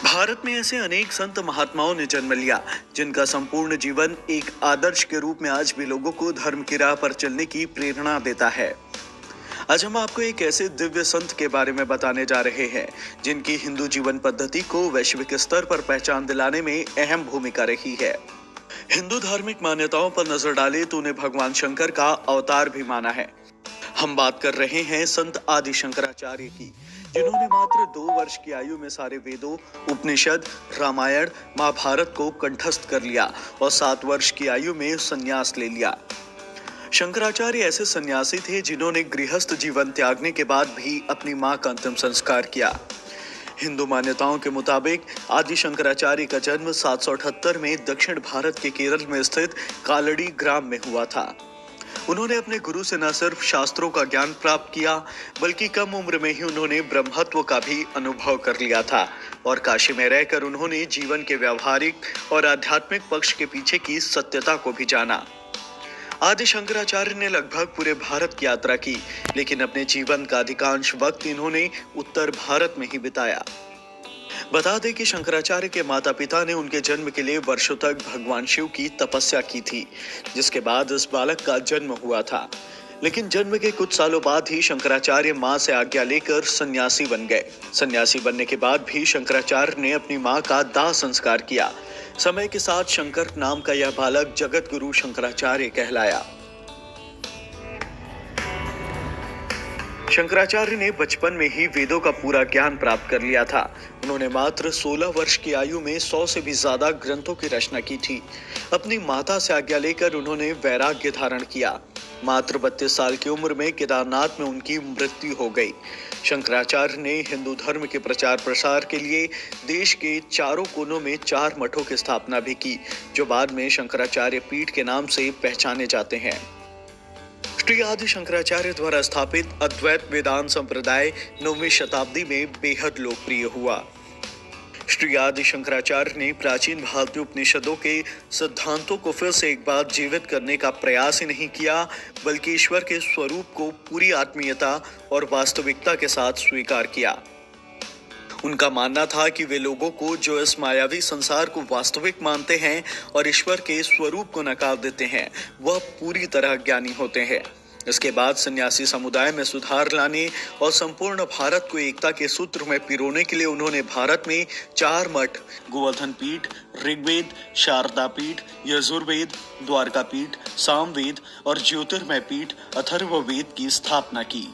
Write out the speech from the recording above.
भारत में ऐसे अनेक संत महात्माओं ने जन्म लिया जिनका संपूर्ण जीवन एक आदर्श के रूप में आज भी लोगों को धर्म की राह पर चलने की प्रेरणा देता है। आज हम आपको एक ऐसे दिव्य संत के बारे में बताने जा रहे हैं जिनकी हिंदू जीवन पद्धति को वैश्विक स्तर पर पहचान दिलाने में अहम भूमिका रही है। हिंदू धार्मिक मान्यताओं पर नजर डाले तो उन्हें भगवान शंकर का अवतार भी माना है। हम बात कर रहे हैं संत आदि शंकराचार्य की, जिन्होंने मात्र 2 वर्ष की आयु में सारे वेदों, उपनिषद, रामायण, महाभारत को कंठस्थ कर लिया और 7 वर्ष की आयु में संन्यास ले लिया। शंकराचार्य ऐसे सन्यासी थे जिन्होंने गृहस्थ जीवन त्यागने के बाद भी अपनी मां का अंतिम संस्कार किया। हिंदू मान्यताओं के मुताबिक आदि शंकराचार्य का जन्म 778 में दक्षिण भारत के केरल में स्थित कालड़ी ग्राम में हुआ था। उन्होंने अपने गुरु से न सिर्फ शास्त्रों का ज्ञान प्राप्त किया, बल्कि कम उम्र में ही उन्होंने ब्रह्मत्व का भी अनुभव कर लिया था और काशी में रहकर उन्होंने जीवन के व्यवहारिक और आध्यात्मिक पक्ष के पीछे की सत्यता को भी जाना। आदि शंकराचार्य ने लगभग पूरे भारत की यात्रा की, लेकिन अपने जीवन का अधिकांश वक्त इन्होंने उत्तर भारत में ही बिताया। बता दें कि शंकराचार्य के माता पिता ने उनके जन्म के लिए वर्षों तक भगवान शिव की तपस्या की थी, जिसके बाद इस बालक का जन्म हुआ था। लेकिन जन्म के कुछ सालों बाद ही शंकराचार्य मां से आज्ञा लेकर सन्यासी बन गए। सन्यासी बनने के बाद भी शंकराचार्य ने अपनी मां का दाह संस्कार किया। समय के साथ शंकर नाम का यह बालक जगत गुरु शंकराचार्य कहलाया। शंकराचार्य ने बचपन में ही वेदों का पूरा ज्ञान प्राप्त कर लिया था। उन्होंने मात्र 16 वर्ष की आयु में 100 से भी ज्यादा ग्रंथों की रचना की थी। अपनी माता से आज्ञा लेकर उन्होंने वैराग्य धारण किया। मात्र 32 साल की उम्र में केदारनाथ में उनकी मृत्यु हो गई। शंकराचार्य ने हिंदू धर्म के प्रचार प्रसार के लिए देश के चारों कोनों में 4 मठों की स्थापना भी की, जो बाद में शंकराचार्य पीठ के नाम से पहचाने जाते हैं। श्री आदि शंकराचार्य द्वारा स्थापित अद्वैत वेदांत संप्रदाय 9वीं शताब्दी में बेहद लोकप्रिय हुआ। श्री आदि शंकराचार्य ने प्राचीन भारतीय उपनिषदों के सिद्धांतों को फिर से एक बार जीवित करने का प्रयास ही नहीं किया, बल्कि ईश्वर के स्वरूप को पूरी आत्मीयता और वास्तविकता के साथ स्वीकार किया। उनका मानना था कि वे लोगों को जो इस मायावी संसार को वास्तविक मानते हैं और ईश्वर के स्वरूप को नकार देते हैं, वह पूरी तरह ज्ञानी होते हैं। इसके बाद सन्यासी समुदाय में सुधार लाने और संपूर्ण भारत को एकता के सूत्र में पिरोने के लिए उन्होंने भारत में 4 मठ, गोवर्धन पीठ, ऋग्वेद, शारदा पीठ, यजुर्वेद, द्वारका पीठ, सामवेद और ज्योतिर्मय पीठ, अथर्ववेद की स्थापना की।